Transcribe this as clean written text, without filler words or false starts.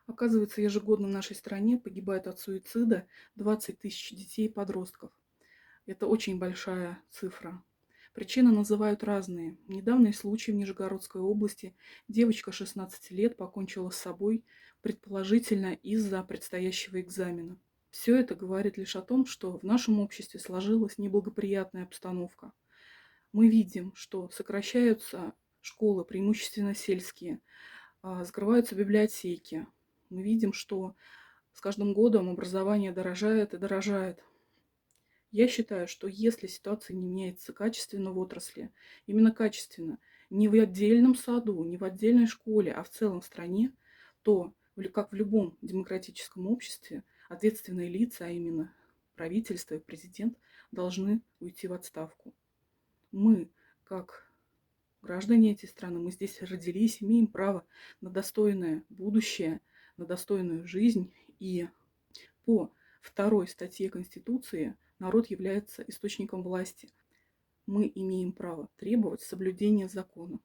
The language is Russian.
Оказывается, ежегодно в нашей стране погибает от суицида 20 тысяч детей и подростков. Это очень большая цифра. Причины называют разные. Недавний случай в Нижегородской области. Девочка 16 лет покончила с собой, предположительно из-за предстоящего экзамена. Все это говорит лишь о том, что в нашем обществе сложилась неблагоприятная обстановка. Мы видим, что сокращаются школы, преимущественно сельские, закрываются библиотеки. Мы видим, что с каждым годом образование дорожает и дорожает. Я считаю, что если ситуация не меняется качественно в отрасли, именно качественно, не в отдельном саду, не в отдельной школе, а в целом в стране, то, как в любом демократическом обществе, ответственные лица, а именно правительство и президент, должны уйти в отставку. Мы, как граждане этой страны, мы здесь родились, имеем право на достойное будущее, на достойную жизнь. И по второй статье Конституции народ является источником власти. Мы имеем право требовать соблюдения закона.